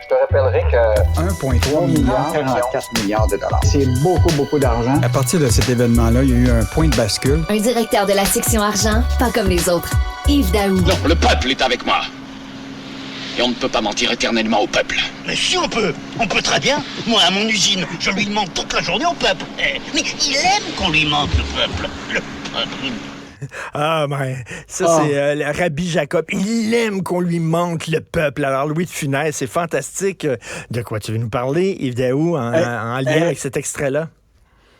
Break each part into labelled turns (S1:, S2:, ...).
S1: Je te rappellerai que
S2: 1,3 milliard,
S1: 44 milliards de dollars.
S2: c'est beaucoup, beaucoup d'argent. À partir de cet événement-là, il y a eu un point de bascule.
S3: Un directeur de la section argent, pas comme les autres. Yves Daou.
S4: Non, le peuple est avec moi. Et on ne peut pas mentir éternellement au peuple.
S5: Mais si on peut très bien. Moi, à mon usine, je lui mente toute la journée au peuple. Mais il aime qu'on lui mente, le peuple. Le peuple.
S6: Ah, ben, ça, c'est le Rabbi Jacob. Il aime qu'on lui manque le peuple. Alors, Louis de Funès, c'est fantastique. De quoi tu veux nous parler, Yves Daou, en lien avec cet extrait-là?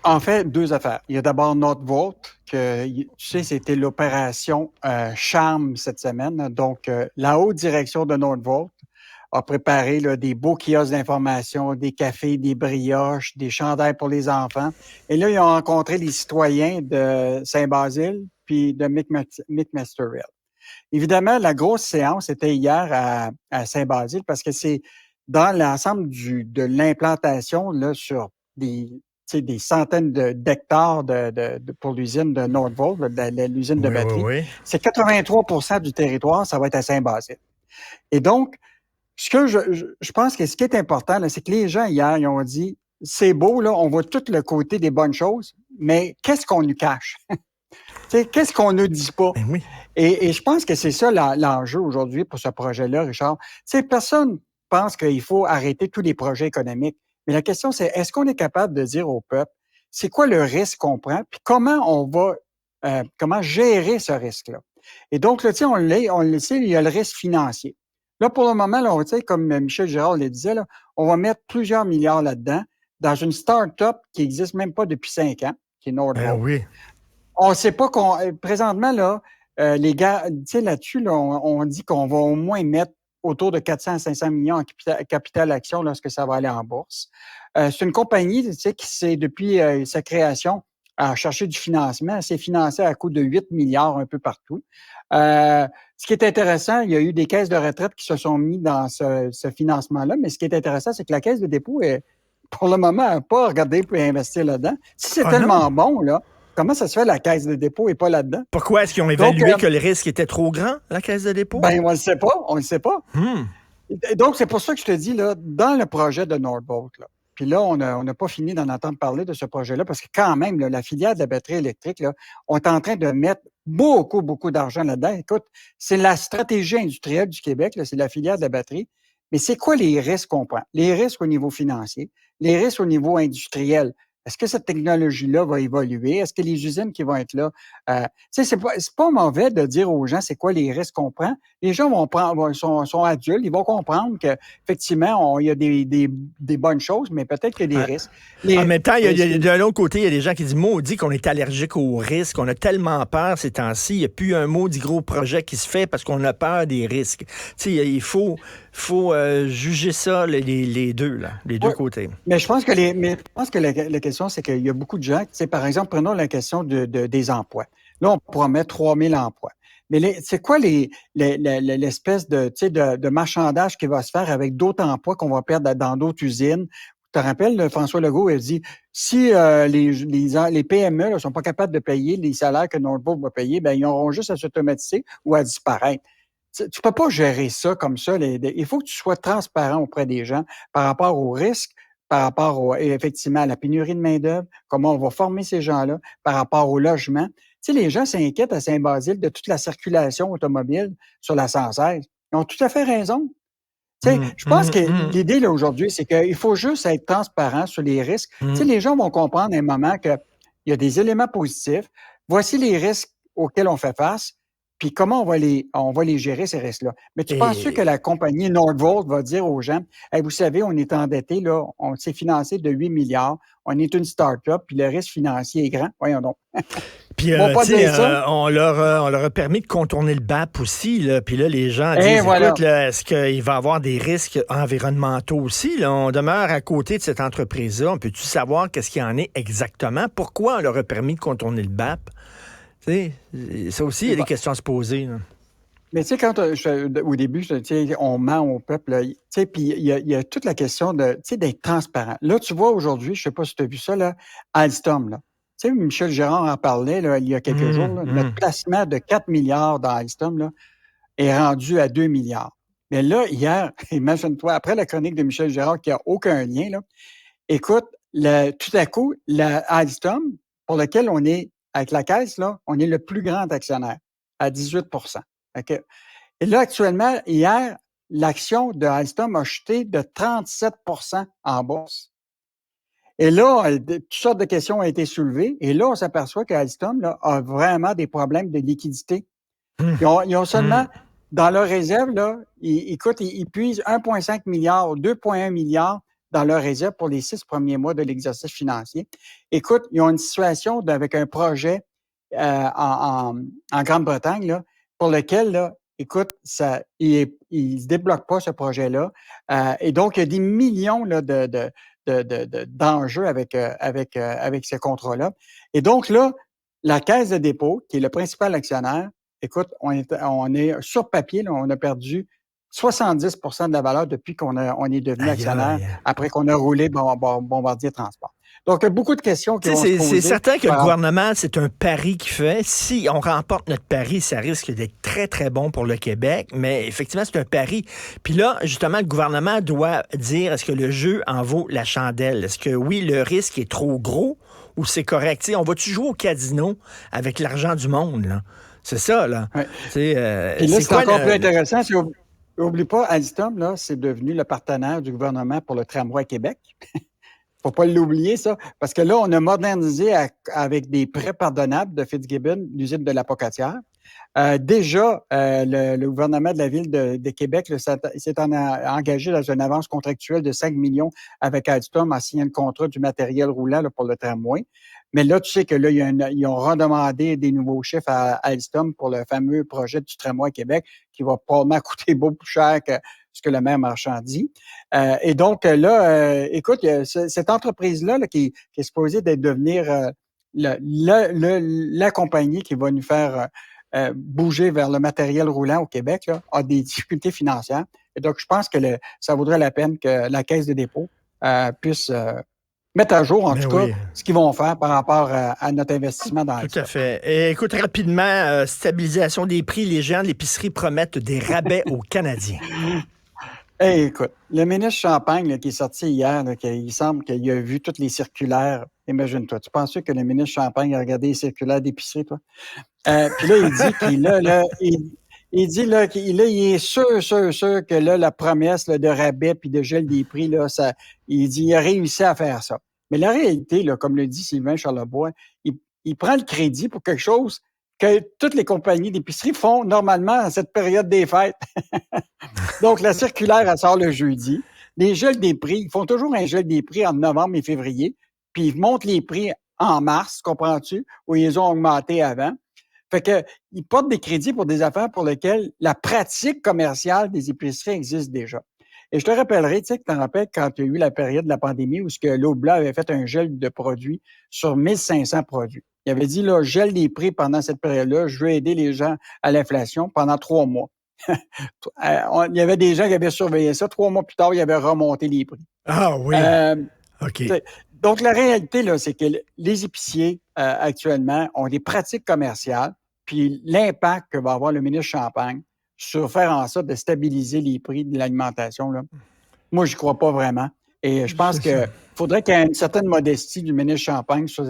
S2: En fait, deux affaires. Il y a d'abord Nordvolt, que tu sais, c'était l'opération Charme cette semaine. Donc, la haute direction de Nordvolt a préparé là, des beaux kiosques d'information, des cafés, des brioches, des chandails pour les enfants. Et là, ils ont rencontré les citoyens de Saint-Basile puis de McMasterville. Évidemment, la grosse séance était hier à Saint-Basile parce que c'est dans l'ensemble de l'implantation là, sur des centaines d'hectares pour l'usine de Nordvolt, l'usine de batterie.
S6: Oui.
S2: C'est 83% du territoire, ça va être à Saint-Basile. Et donc, ce que je pense que ce qui est important, là, c'est que les gens hier, ils ont dit, c'est beau, là, on voit tout le côté des bonnes choses, mais qu'est-ce qu'on nous cache? Qu'est-ce qu'on ne dit pas?
S6: Ben oui.
S2: Et je pense que c'est ça l'enjeu aujourd'hui pour ce projet-là, Richard. Personne pense qu'il faut arrêter tous les projets économiques. Mais la question, c'est est-ce qu'on est capable de dire au peuple, c'est quoi le risque qu'on prend, puis comment on va, comment gérer ce risque-là? Et donc, là, on le sait, il y a le risque financier. Là, pour le moment, là, comme Michel Gérard le disait, là, on va mettre plusieurs milliards là-dedans dans une start-up qui n'existe même pas depuis 5 ans, qui est Nordvolt.
S6: Ben oui.
S2: On ne sait pas présentement, là, les gars, là-dessus, là, on dit qu'on va au moins mettre autour de 400 à 500 millions en capital action lorsque ça va aller en bourse. C'est une compagnie, qui s'est, depuis sa création, a cherché du financement. Elle s'est financée à coût de 8 milliards un peu partout. Ce qui est intéressant, il y a eu des caisses de retraite qui se sont mis dans ce financement-là, mais ce qui est intéressant, c'est que la caisse de dépôt, pour le moment, n'a pas regardé pour investir là-dedans. Si c'est tellement bon, là, comment ça se fait la caisse de dépôt n'est pas là-dedans?
S6: Pourquoi est-ce qu'ils ont évalué que le risque était trop grand, la caisse de dépôt?
S2: Ben, on ne le sait pas. Et donc, c'est pour ça que je te dis, là, dans le projet de Nordvolt, là, puis là, on n'a pas fini d'en entendre parler de ce projet-là, parce que quand même, là, la filière de la batterie électrique, là, on est en train de mettre beaucoup, beaucoup d'argent là-dedans. Écoute, c'est la stratégie industrielle du Québec, là, c'est la filière de la batterie. Mais c'est quoi les risques qu'on prend? Les risques au niveau financier, les risques au niveau industriel. Est-ce que cette technologie-là va évoluer? Est-ce que les usines qui vont être là... c'est pas mauvais de dire aux gens c'est quoi les risques qu'on prend. Les gens sont adultes, ils vont comprendre qu'effectivement, il y a des bonnes choses, mais peut-être qu'il y a des risques.
S6: En même temps, de l'autre côté, il y a des gens qui disent, maudit qu'on est allergique aux risques, on a tellement peur ces temps-ci, il n'y a plus un maudit gros projet qui se fait parce qu'on a peur des risques. Il faut juger ça, les deux, là, les deux côtés.
S2: Mais je pense que la question, c'est qu'il y a beaucoup de gens, par exemple, prenons la question des emplois. Là, on promet 3 000 emplois. Mais c'est quoi l'espèce de marchandage qui va se faire avec d'autres emplois qu'on va perdre dans d'autres usines? Tu te rappelles, François Legault a dit, si les PME ne sont pas capables de payer les salaires que Nordvolt va payer, ben ils auront juste à s'automatiser ou à disparaître. Tu peux pas gérer ça comme ça. Il faut que tu sois transparent auprès des gens par rapport aux risques, par rapport effectivement à la pénurie de main-d'œuvre, comment on va former ces gens-là, par rapport au logement. Les gens s'inquiètent à Saint-Basile de toute la circulation automobile sur la 116. Ils ont tout à fait raison. Je pense que l'idée là aujourd'hui, c'est qu'il faut juste être transparent sur les risques. Les gens vont comprendre à un moment qu'il y a des éléments positifs. Voici les risques auxquels on fait face. Puis comment on va les gérer, ces risques-là. Mais tu penses-tu que la compagnie Nordvolt va dire aux gens, hey, vous savez, on est endetté, là, on s'est financé de 8 milliards, on est une start-up, puis le risque financier est grand. Voyons donc.
S6: Puis, on leur a permis de contourner le BAP aussi. Là. Puis là, les gens disent, écoute, là, est-ce qu'il va y avoir des risques environnementaux aussi? Là? On demeure à côté de cette entreprise-là. On peut-tu savoir qu'est-ce qu'il y en est exactement? Pourquoi on leur a permis de contourner le BAP? Ça aussi, il y a des questions à se poser. Là.
S2: Mais tu sais, quand au début, on ment au peuple, puis il y a toute la question d'être transparent. Là, tu vois, aujourd'hui, je ne sais pas si tu as vu ça, là, Alstom, là. Tu sais, Michel Gérard en parlait là, il y a quelques jours. Là, notre placement de 4 milliards dans Alstom là, est rendu à 2 milliards. Mais là, hier, imagine-toi, après la chronique de Michel Gérard, qui n'a aucun lien, là, écoute, tout à coup, Alstom, pour lequel on est, avec la caisse, là, on est le plus grand actionnaire, à 18 OK? Et là, actuellement, hier, l'action de Alstom a chuté de 37 en bourse. Et là, toutes sortes de questions ont été soulevées. Et là, on s'aperçoit qu'Alstom là, a vraiment des problèmes de liquidité. Ils ont seulement, dans leur réserve, là, ils puisent 1,5 milliard, 2,1 milliards dans leur réserve pour les 6 premiers mois de l'exercice financier. Écoute, ils ont une situation avec un projet en Grande-Bretagne là, pour lequel, là, écoute, il ne se débloque pas ce projet-là. Et donc, il y a des millions là, d'enjeux avec ces contrats-là. Et donc, là, la Caisse de dépôt, qui est le principal actionnaire, écoute, on est sur papier, là, on a perdu 70 de la valeur depuis qu'on est devenu actionnaire, après qu'on a roulé Bombardier Transport. Donc, il y a beaucoup de questions qui vont se poser.
S6: C'est certain que le gouvernement, c'est un pari qu'il fait. Si on remporte notre pari, ça risque d'être très, très bon pour le Québec, mais effectivement, c'est un pari. Puis là, justement, le gouvernement doit dire, est-ce que le jeu en vaut la chandelle? Est-ce que, oui, le risque est trop gros ou c'est correct? T'sais, on va-tu jouer au casino avec l'argent du monde, là? C'est ça, là.
S2: Ouais. Puis là, c'est encore plus intéressant. N'oublie pas, Alstom, là, c'est devenu le partenaire du gouvernement pour le tramway Québec. Faut pas l'oublier, ça. Parce que là, on a modernisé avec des prêts pardonnables de Fitzgibbon, l'usine de la Pocatière. Déjà, le gouvernement de la Ville de Québec s'est engagé dans une avance contractuelle de 5 millions avec Alstom en signant le contrat du matériel roulant là, pour le tramway. Mais là, tu sais que là, ils ont redemandé des nouveaux chiffres à Alstom pour le fameux projet du tramway Québec qui va probablement coûter beaucoup plus cher que ce que le maire Marchand dit. Et donc là, écoute, cette entreprise-là là, qui est supposée devenir la compagnie qui va nous faire bouger vers le matériel roulant au Québec, là, a des difficultés financières. Et donc, je pense que ça vaudrait la peine que la Caisse de dépôt puisse mettre à jour, en tout cas, ce qu'ils vont faire par rapport à notre investissement dans
S6: Tout à fait. Et écoute, rapidement, stabilisation des prix, les géants de l'épicerie promettent des rabais aux Canadiens.
S2: Hey, écoute, le ministre Champagne là, qui est sorti hier, là, il semble qu'il a vu toutes les circulaires. Imagine-toi, tu penses que le ministre Champagne a regardé les circulaires d'épicerie, toi? Puis là, il dit qu'il est sûr que là, la promesse là, de rabais puis de gel des prix, là, il a réussi à faire ça. Mais la réalité, là, comme le dit Sylvain Charlebois, il prend le crédit pour quelque chose que toutes les compagnies d'épicerie font normalement à cette période des fêtes. Donc, la circulaire, elle sort le jeudi. Les gels des prix, ils font toujours un gel des prix en novembre et février, puis ils montent les prix en mars, comprends-tu, où ils ont augmenté avant. Fait que, ils portent des crédits pour des affaires pour lesquelles la pratique commerciale des épiceries existe déjà. Et je te rappellerai, tu sais, que tu te rappelles quand il y a eu la période de la pandémie où Loblaw avait fait un gel de produits sur 1500 produits. Il avait dit, là, gel des prix pendant cette période-là, je veux aider les gens à l'inflation pendant 3 mois. Il y avait des gens qui avaient surveillé ça. 3 mois plus tard, ils avaient remonté les prix.
S6: Ah oui. OK.
S2: Donc, la réalité, là, c'est que les épiciers, actuellement, ont des pratiques commerciales, puis l'impact que va avoir le ministre Champagne sur faire en sorte de stabiliser les prix de l'alimentation, là, moi, je crois pas vraiment. Et je pense qu'il faudrait qu'il y ait une certaine modestie du ministre Champagne sur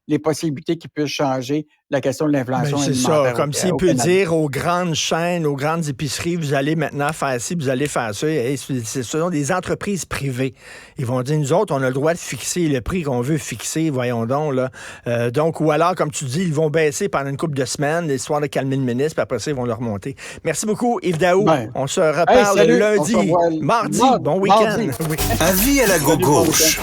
S2: les possibilités qu'il puisse changer la question de l'inflation alimentaire.
S6: C'est ça, comme s'il peut dire aux grandes chaînes, aux grandes épiceries, vous allez maintenant faire ci, vous allez faire ça. Et ce sont des entreprises privées. Ils vont dire, nous autres, on a le droit de fixer le prix qu'on veut fixer, voyons donc. Là. Donc, ou alors, comme tu dis, ils vont baisser pendant une couple de semaines, histoire de calmer le ministre, puis après ça, ils vont le remonter. Merci beaucoup, Yves Daou. On se reparle lundi, mardi. Bon week-end.
S7: Avis à la gauche.